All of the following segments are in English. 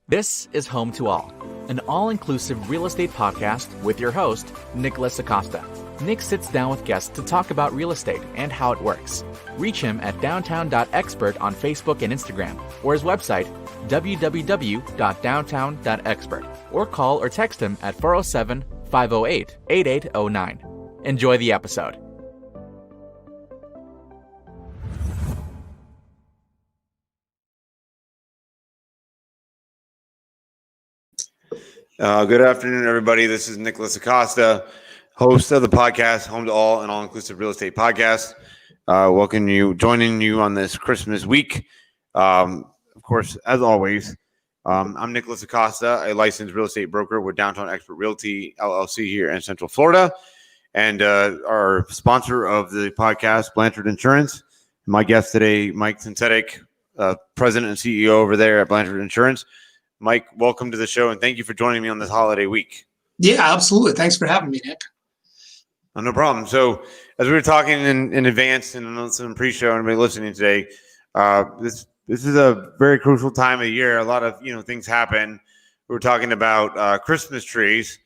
This is Home to All, an all-inclusive real estate podcast with your host, Nicholas Acosta. Nick sits down with guests to talk about real estate and how it works. Reach him at downtown.expert on Facebook and Instagram, or his website, www.downtown.expert, or call or text him at 407-508-8809. Enjoy the episode. Good afternoon, everybody. This is Nicholas Acosta, host of the podcast, Home to All, an all-inclusive real estate podcast. Joining you on this Christmas week. Of course, as always, I'm Nicholas Acosta, a licensed real estate broker with Downtown Expert Realty, LLC here in Central Florida. And our sponsor of the podcast, Blanchard Insurance. My guest today, Mike Tonsetic, President and CEO over there at Blanchard Insurance. Mike, welcome to the show, and thank you for joining me on this holiday week. Yeah, absolutely. Thanks for having me, Nick. No problem. So, as we were talking in advance and some pre-show, and everybody listening today, this is a very crucial time of year. A lot of things happen. We were talking about Christmas trees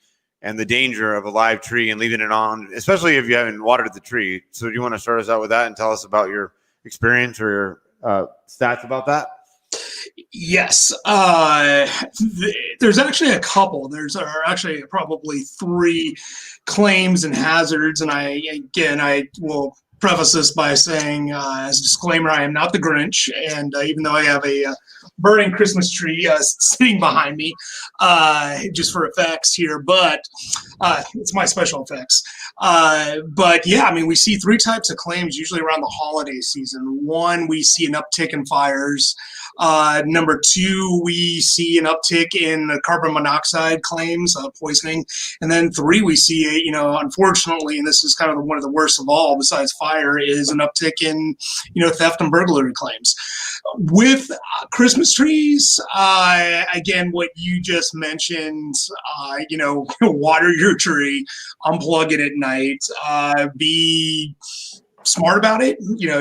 and the danger of a live tree and leaving it on, especially if you haven't watered the tree. So, do you want to start us out with that and tell us about your experience or your stats about that? Yes. There's actually a couple. There are actually probably three claims and hazards. And I will preface this by saying, as a disclaimer, I am not the Grinch. And even though I have a burning Christmas tree sitting behind me, just for effects here, but it's my special effects. But yeah, I mean, we see three types of claims usually around the holiday season. One, we see an uptick in fires. Number two, we see an uptick in carbon monoxide claims, poisoning. And then three, we see, unfortunately, and this is kind of one of the worst of all besides fire, is an uptick in, theft and burglary claims. With Christmas trees, again, what you just mentioned, water your tree, unplug it at night, be smart about it.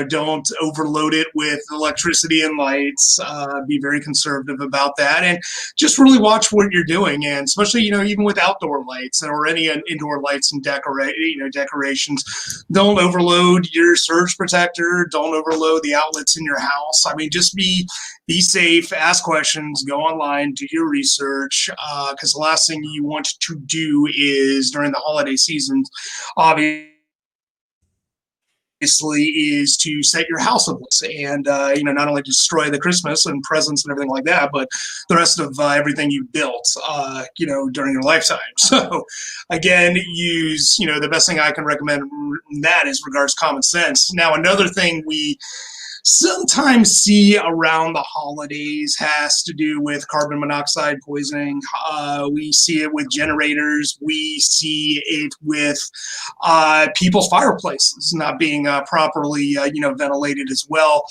Don't overload it with electricity and lights. Be very conservative about that, and just really watch what you're doing. And especially, even with outdoor lights or any indoor lights and decorations, don't overload your surge protector. Don't overload the outlets in your house. I mean, just be safe. Ask questions. Go online. Do your research. Because the last thing you want to do is during the holiday season, obviously, is to set your house ablaze and not only destroy the Christmas and presents and everything like that, but the rest of everything you built during your lifetime. So again, use the best thing I can recommend in that is regards common sense. Now, another thing we sometimes see around the holidays has to do with carbon monoxide poisoning. We see it with generators. We see it with people's fireplaces not being properly, ventilated as well.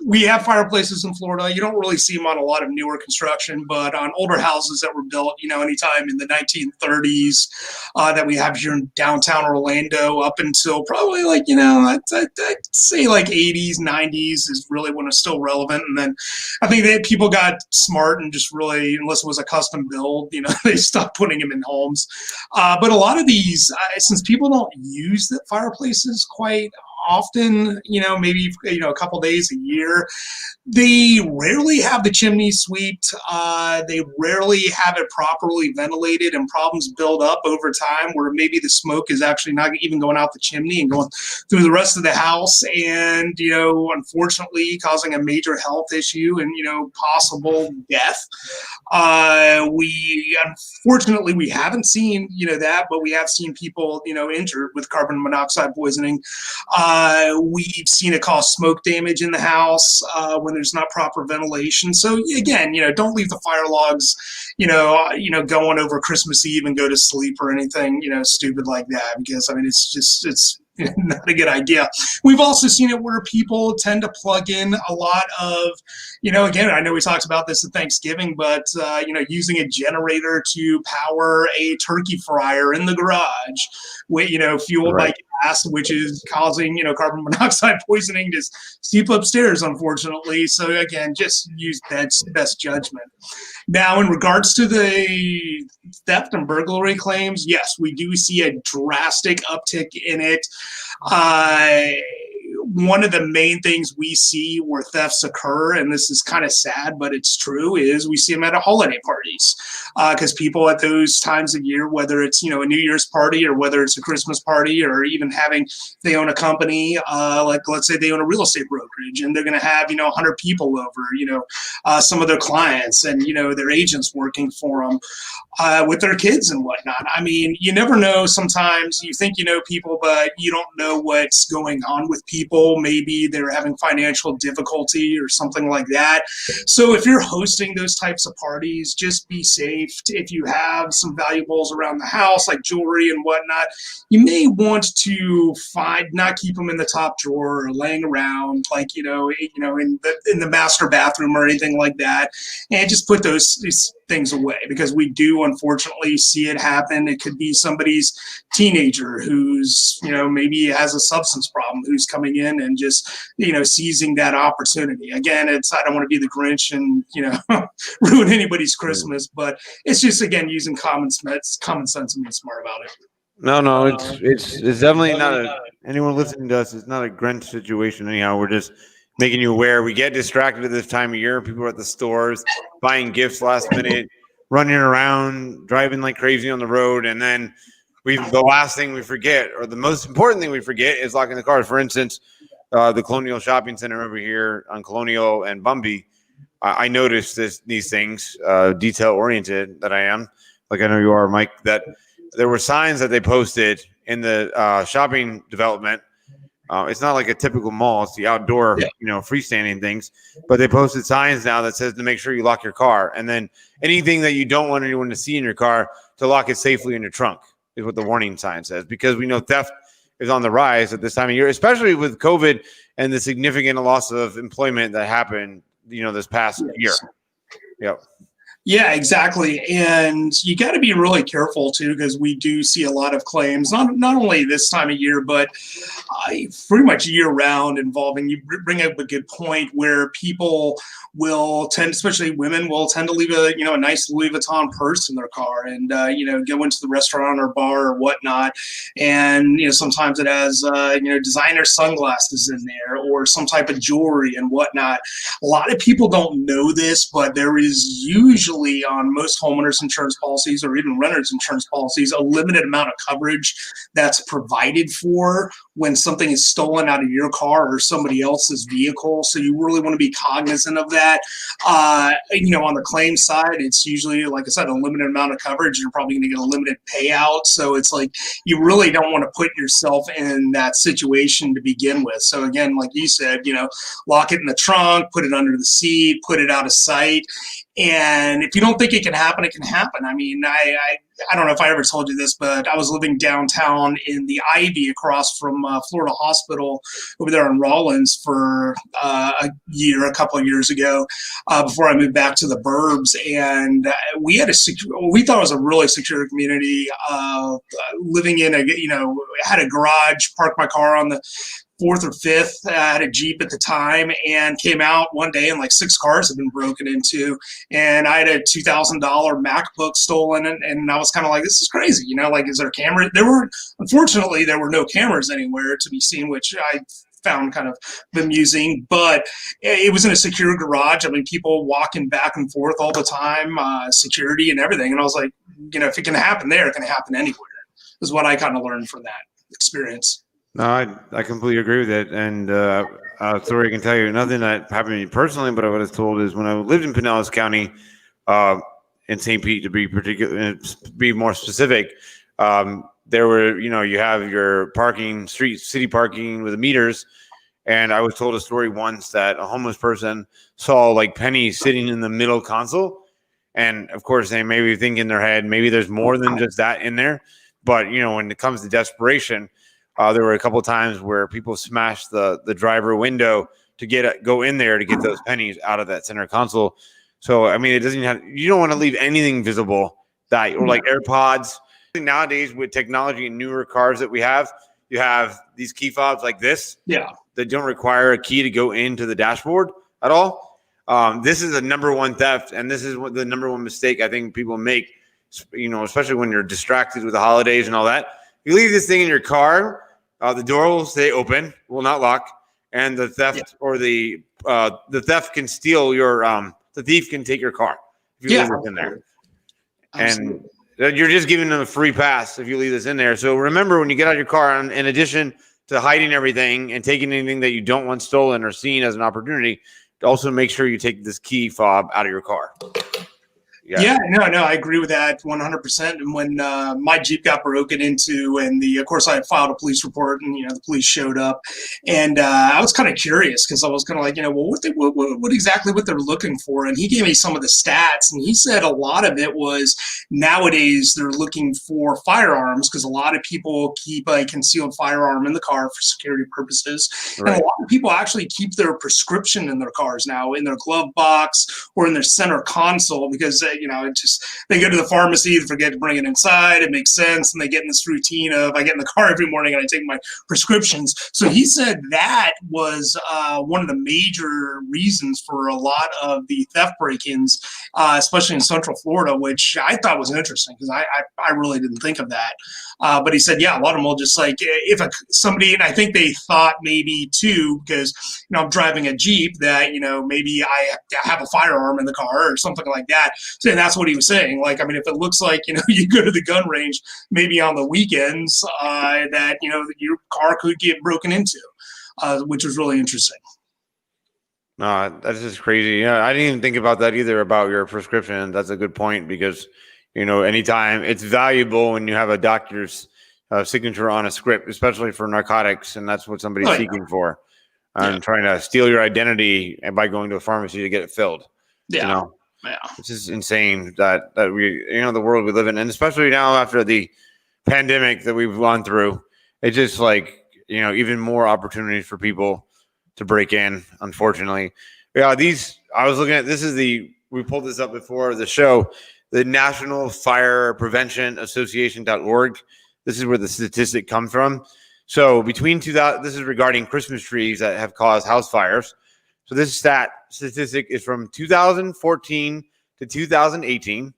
We have fireplaces in Florida. You don't really see them on a lot of newer construction, but on older houses that were built, anytime in the 1930s that we have here in downtown Orlando up until probably I'd say like 80s, 90s is really when it's still relevant. And then I think that people got smart and just really, unless it was a custom build, they stopped putting them in homes. But a lot of these, since people don't use the fireplaces quite often, maybe a couple days a year, they rarely have the chimney swept. They rarely have it properly ventilated, and problems build up over time where maybe the smoke is actually not even going out the chimney and going through the rest of the house, and unfortunately causing a major health issue and possible death. Unfortunately we haven't seen that, but we have seen people injured with carbon monoxide poisoning. We've seen it cause smoke damage in the house when there's not proper ventilation. So again, don't leave the fire logs, going over Christmas Eve and go to sleep or anything, stupid like that, because I mean, it's not a good idea. We've also seen it where people tend to plug in a lot of, again, I know we talked about this at Thanksgiving, but, using a generator to power a turkey fryer in the garage, fueled by gas, which is causing, carbon monoxide poisoning to steep upstairs, unfortunately. So again, just use best judgment. Now, in regards to the theft and burglary claims, yes, we do see a drastic uptick in it. One of the main things we see where thefts occur, and this is kind of sad, but it's true, is we see them at holiday parties. Because people at those times of year, whether it's, a New Year's party or whether it's a Christmas party or even they own a company, like let's say they own a real estate brokerage and they're going to have, 100 people over, some of their clients and, their agents working for them with their kids and whatnot. I mean, you never know. Sometimes you think you know people, but you don't know what's going on with people. Maybe they're having financial difficulty or something like that. So if you're hosting those types of parties, just be safe. If you have some valuables around the house, like jewelry and whatnot, you may want to not keep them in the top drawer or laying around, like, in the master bathroom or anything like that. And just put these things away, because we do unfortunately see it happen. It could be somebody's teenager who's, maybe has a substance problem, who's coming in and just, seizing that opportunity. Again, I don't want to be the Grinch and, ruin anybody's Christmas, but it's just, again, using common sense and being smart about it. No, it's definitely not anyone listening to us. It's not a Grinch situation anyhow. We're just making you aware. We get distracted at this time of year. People are at the stores buying gifts last minute, running around, driving like crazy on the road. And then the last thing we forget, or the most important thing we forget, is locking the cars. For instance, the Colonial Shopping Center over here on Colonial and Bumby, I noticed these things, detail-oriented that I am, like I know you are, Mike, that there were signs that they posted in the shopping development. It's not like a typical mall. It's the outdoor, freestanding things. But they posted signs now that says to make sure you lock your car. And then anything that you don't want anyone to see in your car, to lock it safely in your trunk, is what the warning sign says. Because we know theft is on the rise at this time of year, especially with COVID and the significant loss of employment that happened, this past year. Yep. Yeah, exactly. And you got to be really careful too, because we do see a lot of claims, not only this time of year, but pretty much year round, involving, you bring up a good point, where people will tend, especially women, will tend to leave a nice Louis Vuitton purse in their car and, go into the restaurant or bar or whatnot. And, sometimes it has, designer sunglasses in there or some type of jewelry and whatnot. A lot of people don't know this, but there is usually on most homeowners insurance policies or even renters insurance policies a limited amount of coverage that's provided for when something is stolen out of your car or somebody else's vehicle. So you really want to be cognizant of that. On the claim side, it's usually, like I said, a limited amount of coverage. You're probably going to get a limited payout. So it's like, you really don't want to put yourself in that situation to begin with. So again, like you said, lock it in the trunk, put it under the seat, put it out of sight. And if you don't think it can happen, it can happen. I mean, I don't know if I ever told you this, but I was living downtown in the Ivy across from Florida Hospital over there in Rawlins for a couple of years ago, before I moved back to the burbs. And we had we thought it was a really secure community, living in had a garage, parked my car on the 4th or 5th. I had a Jeep at the time, and came out one day and like 6 cars had been broken into, and I had a $2,000 MacBook stolen, and I was kind of like, this is crazy, is there a camera? Unfortunately, there were no cameras anywhere to be seen, which I found kind of bemusing, but it was in a secure garage. I mean, people walking back and forth all the time, security and everything. And I was like, if it can happen there, it can happen anywhere, is what I kind of learned from that experience. No, I completely agree with it. And story I can tell you, nothing that happened to me personally, but I was told is when I lived in Pinellas County, in St. Pete, to be more specific, there were, you have your city parking with the meters. And I was told a story once that a homeless person saw like pennies sitting in the middle console. And of course, they maybe think in their head, maybe there's more than just that in there. But, when it comes to desperation, there were a couple of times where people smashed the driver window to go in there to get those pennies out of that center console. So, I mean, you don't want to leave anything visible or like AirPods. Nowadays, with technology and newer cars that we have, you have these key fobs like this. Yeah. That don't require a key to go into the dashboard at all. This is the number one theft, and this is what the number one mistake I think people make, especially when you're distracted with the holidays and all that. You leave this thing in your car, the door will stay open, will not lock, and the theft or the theft can steal your the thief can take your car if you leave it in there. Absolutely. And you're just giving them a free pass if you leave this in there. So remember, when you get out of your car, in addition to hiding everything and taking anything that you don't want stolen or seen as an opportunity, to also make sure you take this key fob out of your car. Yeah, no, I agree with that 100%. And when my Jeep got broken into, and of course, I had filed a police report, and the police showed up, and I was kind of curious because I was kind of like, well, what exactly what they're looking for? And he gave me some of the stats, and he said a lot of it was nowadays they're looking for firearms because a lot of people keep a concealed firearm in the car for security purposes, right. And a lot of people actually keep their prescription in their cars now, in their glove box or in their center console, because they go to the pharmacy, they forget to bring it inside. It makes sense. And they get in this routine of, I get in the car every morning and I take my prescriptions. So he said that was one of the major reasons for a lot of the theft break-ins, especially in Central Florida, which I thought was interesting because I really didn't think of that. But he said, yeah, a lot of them will just like, if somebody, and I think they thought maybe too, because, I'm driving a Jeep, that, maybe I have a firearm in the car or something like that. So that's what he was saying. Like, I mean, if it looks like, you go to the gun range, maybe on the weekends, that, your car could get broken into, which was really interesting. No, that's just crazy. Yeah, I didn't even think about that either, about your prescription. That's a good point because, anytime it's valuable when you have a doctor's signature on a script, especially for narcotics, and that's what somebody's seeking for. And trying to steal your identity by going to a pharmacy to get it filled. Yeah. Which is insane that we, the world we live in, and especially now after the pandemic that we've gone through, it's just like, even more opportunities for people to break in, unfortunately. Yeah, I was looking at, we pulled this up before the show, the National Fire Prevention Association.org. This is where the statistic comes from. So between this is regarding Christmas trees that have caused house fires. So this statistic is from 2014 to 2018.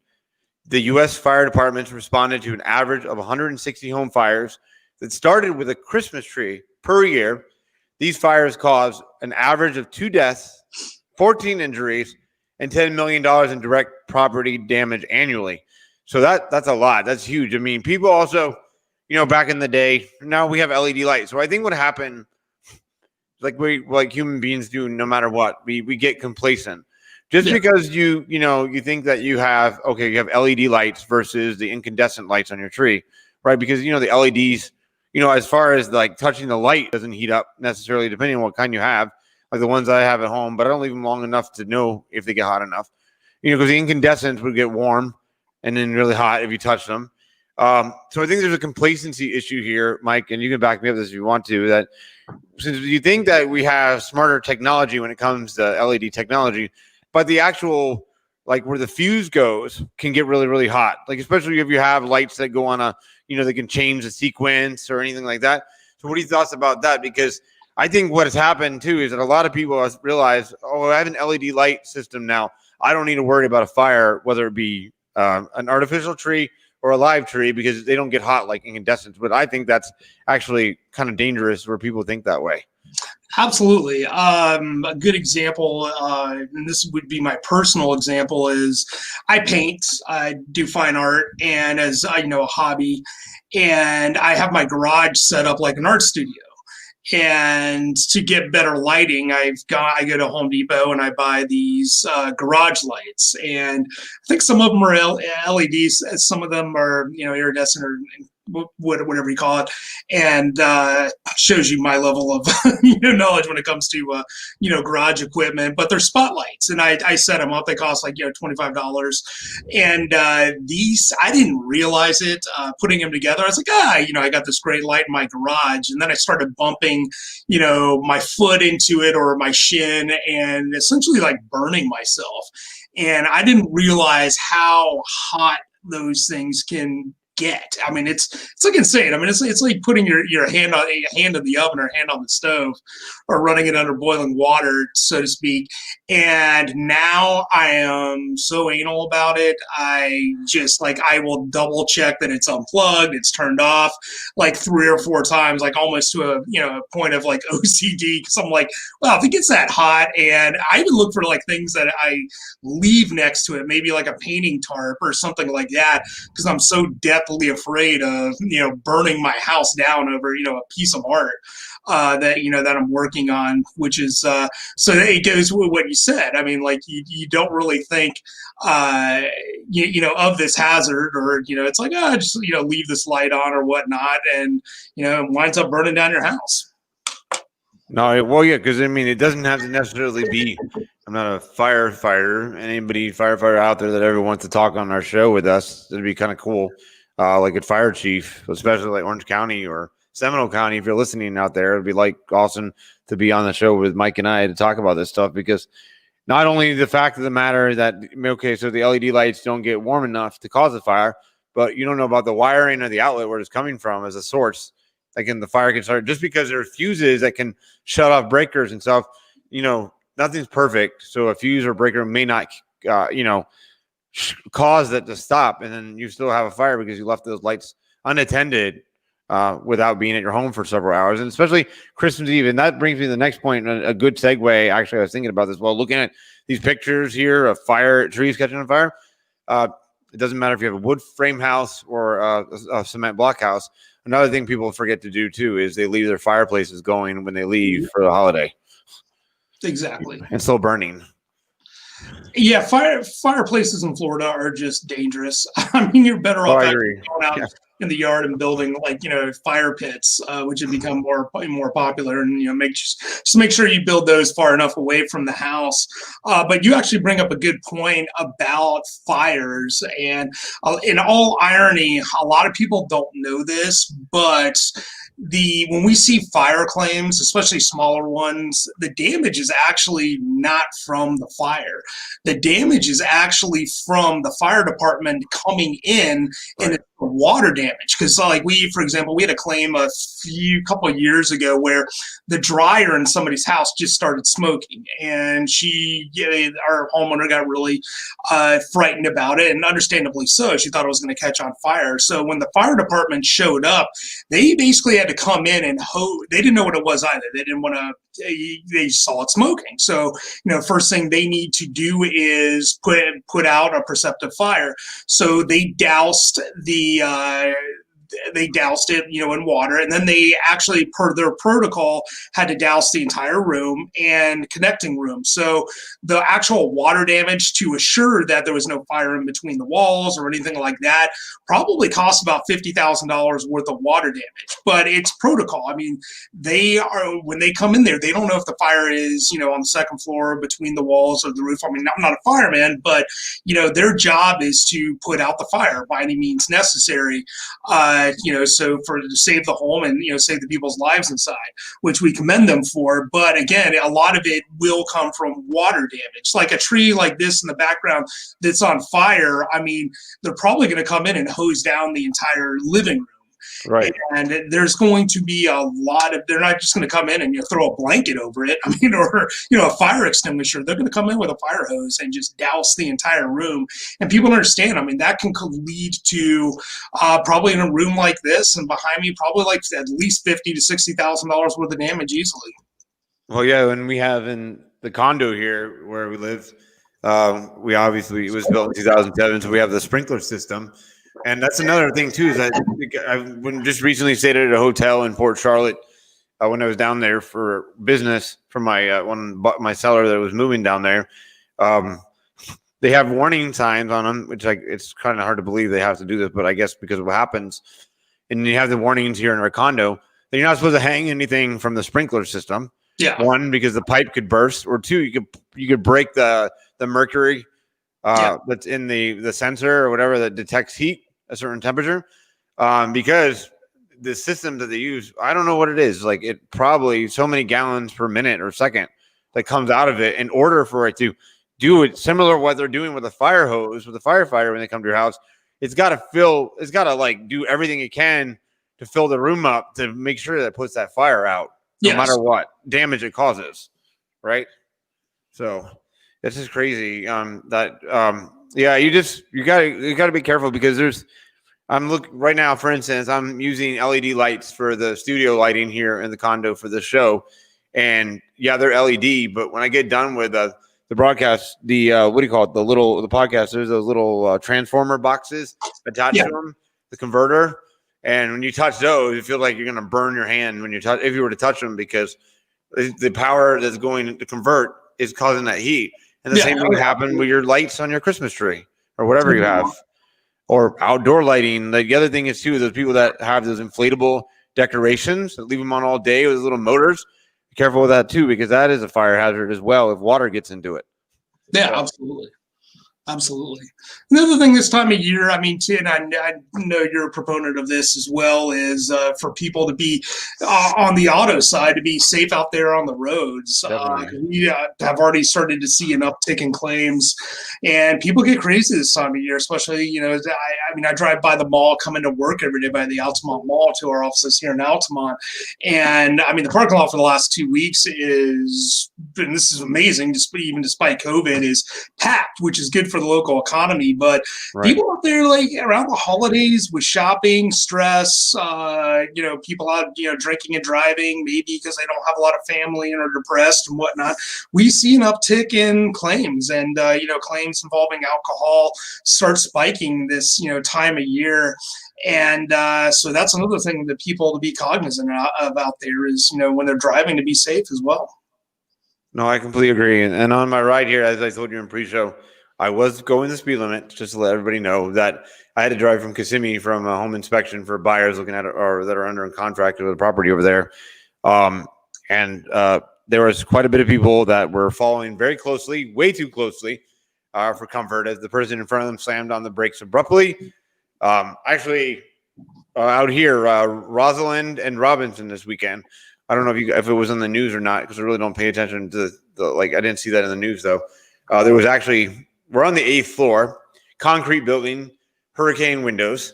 The U.S. fire departments responded to an average of 160 home fires that started with a Christmas tree per year. These fires caused an average of 2 deaths, 14 injuries, and $10 million in direct property damage annually. So that's a lot. That's huge. I mean, people also, back in the day, now we have LED lights. So I think what happened, like human beings do, no matter what, we get complacent. Just because you think that you have LED lights versus the incandescent lights on your tree, right? Because, the LEDs, as far as like touching the light doesn't heat up necessarily, depending on what kind you have, like the ones I have at home, but I don't leave them long enough to know if they get hot enough, because the incandescents would get warm and then really hot if you touch them. So I think there's a complacency issue here, Mike, and you can back me up this if you want to, that since you think that we have smarter technology when it comes to LED technology, but the actual, like where the fuse goes can get really, really hot. Like, especially if you have lights that go on they can change the sequence or anything like that. So what are your thoughts about that? Because I think what has happened too is that a lot of people have realized, I have an LED light system now. I don't need to worry about a fire, whether it be an artificial tree or a live tree, because they don't get hot like incandescents. But I think that's actually kind of dangerous where people think that way. Absolutely. A good example, and this would be my personal example, is I paint, I do fine art, and as a hobby, and I have my garage set up like an art studio. And to get better lighting, I go to Home Depot and I buy these garage lights. And I think some of them are LEDs, some of them are iridescent or whatever you call it, and shows you my level of knowledge when it comes to garage equipment. But they're spotlights, and I set them up. They cost like $25, and these, I didn't realize it putting them together. I was like, I got this great light in my garage, and then I started bumping my foot into it or my shin, and essentially like burning myself. And I didn't realize how hot those things can get. I mean, it's like insane. I mean, it's like putting your hand on the oven or hand on the stove, or running it under boiling water, so to speak. And now I am so anal about it. I just like, I will double check that it's unplugged, it's turned off, like 3 or 4 times, like almost to a point of like OCD, because I'm like, well, if it gets that hot. And I even look for like things that I leave next to it, maybe like a painting tarp or something like that, because I'm so deathly afraid of burning my house down over a piece of art that I'm working on, which is so it goes with what you said. I mean, like you don't really think of this hazard, or it's like, just leave this light on or whatnot, and it winds up burning down your house. No, well, yeah, because I mean, it doesn't have to necessarily be. I'm not a firefighter. Firefighter out there that ever wants to talk on our show with us, it'd be kind of cool. Like a fire chief, especially like Orange County or Seminole County. If you're listening out there, it'd be like awesome to be on the show with Mike and I to talk about this stuff, because not only the fact of the matter that, okay, so the LED lights don't get warm enough to cause a fire, but you don't know about the wiring or the outlet where it's coming from as a source. Like, in the fire can start just because there are fuses that can shut off breakers and stuff. Nothing's perfect. So a fuse or breaker may not, cause that to stop. And then you still have a fire because you left those lights unattended without being at your home for several hours. And especially Christmas Eve. And that brings me to the next point. A good segue. Actually, I was thinking about this while looking at these pictures here of trees catching on fire. It doesn't matter if you have a wood frame house or a cement block house. Another thing people forget to do too is they leave their fireplaces going when they leave for the holiday. Exactly. And still burning. Yeah, fireplaces in Florida are just dangerous. I mean, you're better off going out in the yard and building fire pits, which have become more popular, and make sure you build those far enough away from the house. But you actually bring up a good point about fires, and in all irony, a lot of people don't know this, but when we see fire claims, especially smaller ones, the damage is actually not from the fire. The damage is actually from the fire department coming in, and it's water damage. Because for example, we had a claim a couple of years ago where the dryer in somebody's house just started smoking, and our homeowner got really frightened about it, and understandably so. She thought it was going to catch on fire. So when the fire department showed up, they basically had to come in and they didn't know what it was either. They didn't want to. They saw it smoking. So first thing they need to do is put out a perceptive fire. So they doused it, in water, and then they actually, per their protocol, had to douse the entire room and connecting room. So the actual water damage, to assure that there was no fire in between the walls or anything like that, probably cost about $50,000 worth of water damage. But it's protocol. I mean, when they come in there, they don't know if the fire is, on the second floor between the walls or the roof. I mean, I'm not a fireman, but their job is to put out the fire by any means necessary. So to save the home and, save the people's lives inside, which we commend them for. But again, a lot of it will come from water damage. Like a tree like this in the background that's on fire, I mean, they're probably going to come in and hose down the entire living room. Right. And there's going to be a lot of, they're not just going to come in and throw a blanket over it. I mean, or, a fire extinguisher. They're going to come in with a fire hose and just douse the entire room. And people understand, I mean, that can lead to probably in a room like this and behind me, probably like at least $50,000 to $60,000 worth of damage easily. Well, yeah. And we have in the condo here where we live, it was built in 2007. So we have the sprinkler system. And that's another thing too, is that I just recently stayed at a hotel in Port Charlotte when I was down there for business for my seller that was moving down there. They have warning signs on them, which it's kind of hard to believe they have to do this, but I guess because of what happens, and you have the warnings here in our condo that you're not supposed to hang anything from the sprinkler system. Yeah. One, because the pipe could burst, or two, you could break the mercury that's in the sensor or whatever that detects heat, a certain temperature, because the system that they use, I don't know what it is. Like, it probably so many gallons per minute or second that comes out of it in order for it to do it similar to what they're doing with a fire hose with a firefighter when they come to your house. it's got to like do everything it can to fill the room up to make sure that it puts that fire out, no matter what damage it causes. Right. So this is crazy. You gotta be careful because I'm looking right now, for instance, I'm using LED lights for the studio lighting here in the condo for the show. And yeah, they're LED, but when I get done with the broadcast, what do you call it? The podcast, there's those little transformer boxes attached to them, the converter. And when you touch those, you feel like you're going to burn your hand if you were to touch them, because the power that's going to convert is causing that heat. And the same thing happened with your lights on your Christmas tree or whatever you have, or outdoor lighting. The other thing is too, those people that have those inflatable decorations that leave them on all day with those little motors. Be careful with that too, because that is a fire hazard as well if water gets into it. Yeah, absolutely. Absolutely. Another thing this time of year, I mean, and I know you're a proponent of this as well, is for people to be on the auto side, to be safe out there on the roads. We have already started to see an uptick in claims, and people get crazy this time of year, especially, I drive by the mall coming to work every day by the Altamont Mall to our offices here in Altamont. And I mean, the parking lot for the last 2 weeks and this is amazing, even despite COVID, is packed, which is good for the local economy. But people out there, like around the holidays with shopping, stress, people out, drinking and driving, maybe because they don't have a lot of family and are depressed and whatnot. We see an uptick in claims, and claims involving alcohol start spiking this time of year. And so that's another thing that people to be cognizant of out there is, when they're driving, to be safe as well. No, I completely agree. And on my ride here, as I told you in pre-show, I was going the speed limit, just to let everybody know that I had to drive from Kissimmee from a home inspection for buyers looking at it or that are under a contract with the property over there. And there was quite a bit of people that were following very closely, way too closely for comfort, as the person in front of them slammed on the brakes abruptly. Actually, out here, Rosalind and Robinson this weekend. I don't know if it was in the news or not, because I really don't pay attention to I didn't see that in the news though. There was we're on the 8th floor, concrete building, hurricane windows.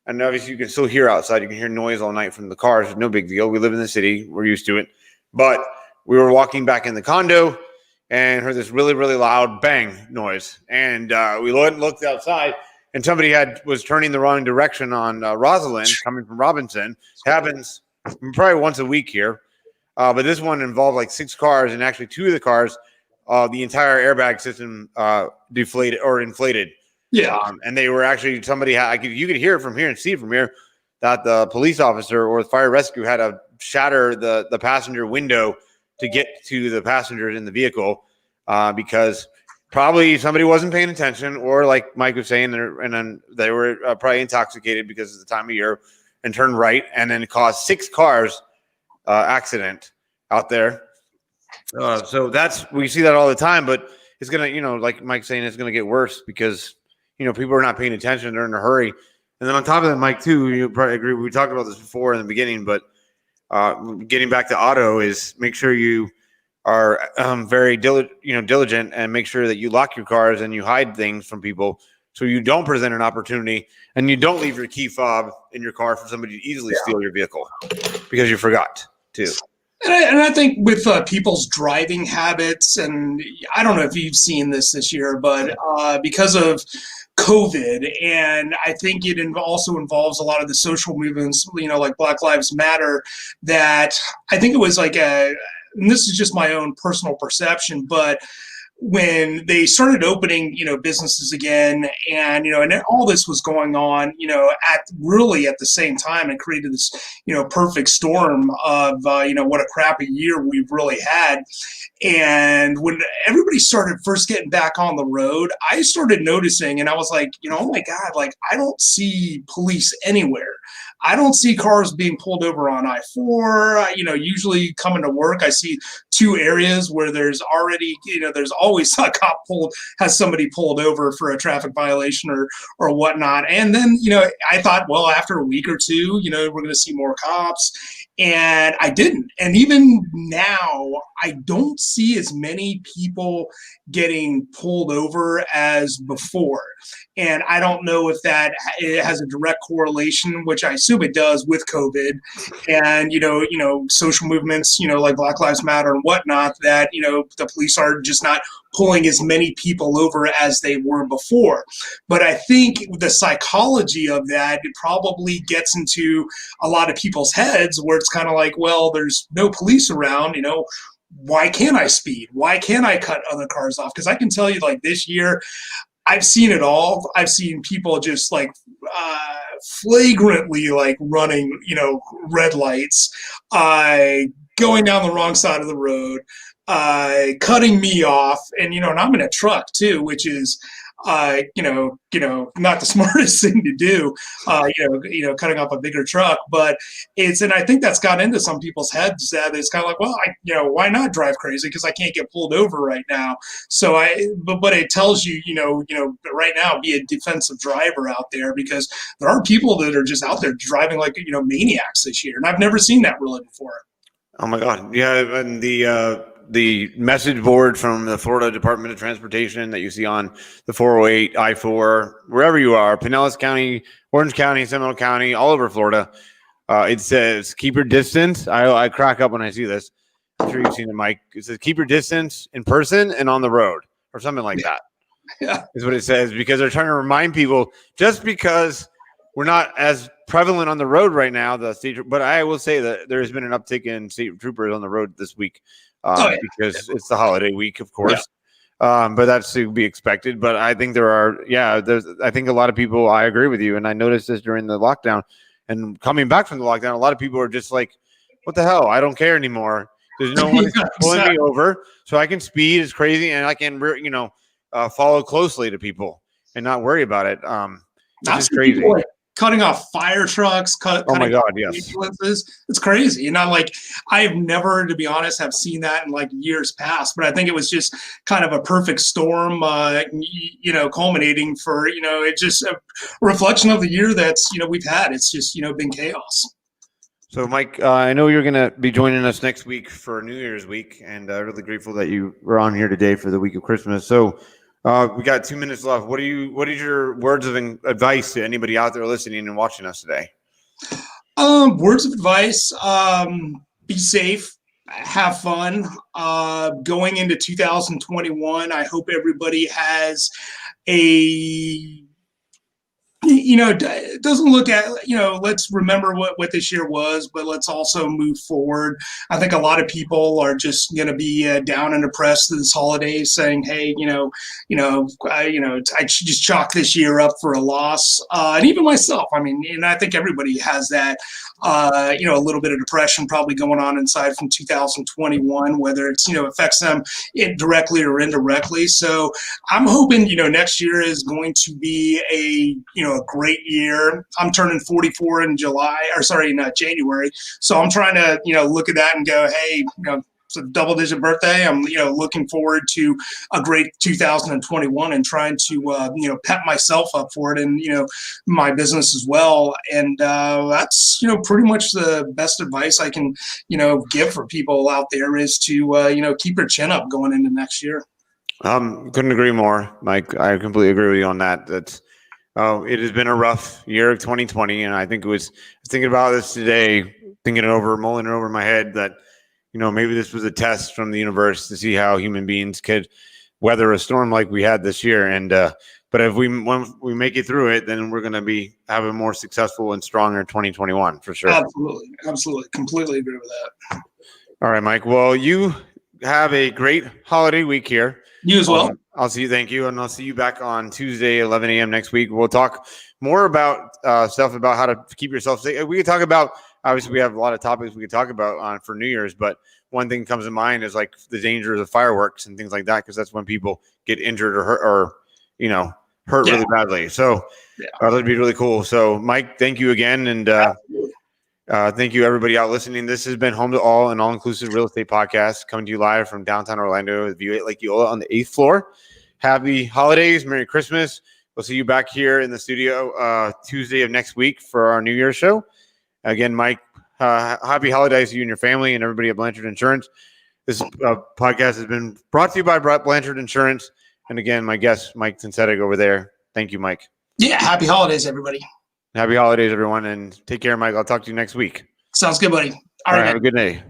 And obviously you can still hear outside. You can hear noise all night from the cars. No big deal. We live in the city. We're used to it. But we were walking back in the condo and heard this really, really loud bang noise. And we looked outside, and somebody was turning the wrong direction on Rosalind coming from Robinson. Happens probably once a week here. But this one involved like 6 cars, and actually 2 of the cars, the entire airbag system deflated or inflated. Yeah. And they were actually, you could hear it from here and see it from here, that the police officer or the fire rescue had to shatter the passenger window to get to the passengers in the vehicle because probably somebody wasn't paying attention, or like Mike was saying, and then they were probably intoxicated because of the time of year, and turned right, and then caused 6 cars accident out there. So we see that all the time, but it's going to, like Mike's saying, it's going to get worse because, people are not paying attention. They're in a hurry. And then on top of that, Mike, too, you probably agree. We talked about this before in the beginning, but getting back to auto is make sure you are very diligent, and make sure that you lock your cars and you hide things from people so you don't present an opportunity, and you don't leave your key fob in your car for somebody to easily steal your vehicle because you forgot to. And I think with people's driving habits, and I don't know if you've seen this year, but because of COVID, and I think it also involves a lot of the social movements, like Black Lives Matter, that I think it was and this is just my own personal perception, but when they started opening, businesses again, and all this was going on, at the same time, and created this, perfect storm of, what a crappy year we've really had. And when everybody started first getting back on the road, I started noticing, and I was like, oh my God, like I don't see police anywhere. I don't see cars being pulled over on I-4. Usually coming to work, I see 2 areas where there's already, there's always a cop has somebody pulled over for a traffic violation or whatnot. And then, I thought, well, after a week or 2, we're going to see more cops. And I didn't. And even now, I don't see as many people getting pulled over as before. And I don't know if it has a direct correlation, which I assume it does, with COVID and social movements, like Black Lives Matter and whatnot, that the police are just not pulling as many people over as they were before. But I think the psychology of that, it probably gets into a lot of people's heads where it's kind of like, well, there's no police around, why can't I speed? Why can't I cut other cars off? Because I can tell you, like, this year, I've seen it all. I've seen people just like flagrantly like running, red lights, going down the wrong side of the road, cutting me off, and and I'm in a truck too, which is not the smartest thing to do, cutting off a bigger truck, but and I think that's got into some people's heads that it's kind of like, well, why not drive crazy? Because I can't get pulled over right now. So but it tells you, right now, be a defensive driver out there, because there are people that are just out there driving like, maniacs this year. And I've never seen that really before. Oh my God. Yeah. And the message board from the Florida Department of Transportation that you see on the 408, I-4, wherever you are, Pinellas County, Orange County, Seminole County, all over Florida, it says, keep your distance. I crack up when I see this. I'm sure you've seen it, Mike. It says, keep your distance in person and on the road, or something like that. Yeah. Is what it says, because they're trying to remind people, just because we're not as prevalent on the road right now, but I will say that there has been an uptick in state troopers on the road this week. Because it's the holiday week, of course. Yeah. But that's to be expected. But I think I think a lot of people, I agree with you. And I noticed this during the lockdown, and coming back from the lockdown, a lot of people are just like, what the hell? I don't care anymore. There's no one pulling me over, so I can speed. It's crazy. And I can, follow closely to people and not worry about it. It's crazy. Cutting off fire trucks, oh my God, yes, ambulances. It's crazy. And I've never, to be honest, have seen that in like years past. But I think it was just kind of a perfect storm, culminating for it's just a reflection of the year that's we've had. It's just been chaos. So, Mike, I know you're going to be joining us next week for New Year's week, and really grateful that you were on here today for the week of Christmas. So, we got 2 minutes left. What is your words of advice to anybody out there listening and watching us today? Words of advice: be safe, have fun. Going into 2021, I hope everybody has doesn't look at, let's remember what this year was, but let's also move forward. I think a lot of people are just going to be down and depressed this holiday, saying, hey, I just chalk this year up for a loss. And even myself, and I think everybody has that, a little bit of depression probably going on inside from 2021, whether it's, affects them directly or indirectly. So I'm hoping, next year is going to be a great year. I'm turning 44 in January. So I'm trying to, look at that and go, hey, it's a double-digit birthday. I'm, looking forward to a great 2021 and trying to, pep myself up for it, and my business as well. And that's pretty much the best advice I can give for people out there is to keep your chin up going into next year. Couldn't agree more, Mike. I completely agree with you on that. It has been a rough year of 2020, and I think I was thinking about this today, mulling it over in my head, that maybe this was a test from the universe to see how human beings could weather a storm like we had this year. And but if we make it through it, then we're going to be having a more successful and stronger 2021 for sure. Absolutely, completely agree with that. All right, Mike. Well, you have a great holiday week here. You as well. I'll see you. Thank you. And I'll see you back on Tuesday, 11 a.m. next week. We'll talk more about stuff about how to keep yourself safe. We could talk about, obviously, we have a lot of topics we could talk about for New Year's, but one thing comes to mind is like the dangers of fireworks and things like that, because that's when people get injured or hurt really badly. So that'd be really cool. So, Mike, thank you again. And thank you, everybody out listening. This has been Home to All, an all-inclusive real estate podcast, coming to you live from downtown Orlando with View 8 Lake Eola on the 8th floor. Happy holidays. Merry Christmas. We'll see you back here in the studio Tuesday of next week for our New Year's show. Again, Mike, Happy holidays to you and your family and everybody at Blanchard Insurance. This podcast has been brought to you by Blanchard Insurance. And again, my guest, Mike Tonsetic over there. Thank you, Mike. Yeah, happy holidays, everybody. Happy holidays, everyone. And take care, Mike. I'll talk to you next week. Sounds good, buddy. All right. Have a good day.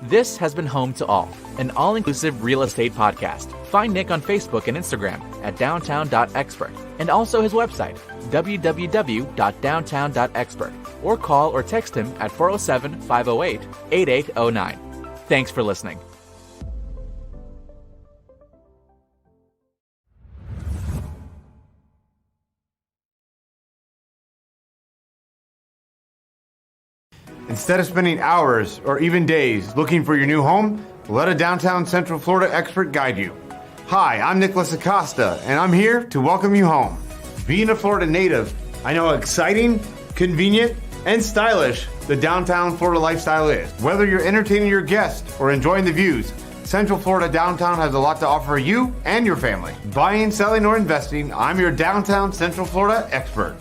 This has been Home to All, an all-inclusive real estate podcast. Find Nick on Facebook and Instagram at downtown.expert and also his website, www.downtown.expert, or call or text him at 407-508-8809. Thanks for listening. Instead of spending hours or even days looking for your new home, let a downtown Central Florida expert guide you. Hi, I'm Nicholas Acosta, and I'm here to welcome you home. Being a Florida native, I know how exciting, convenient, and stylish the downtown Florida lifestyle is. Whether you're entertaining your guests or enjoying the views, Central Florida downtown has a lot to offer you and your family. Buying, selling, or investing, I'm your downtown Central Florida expert.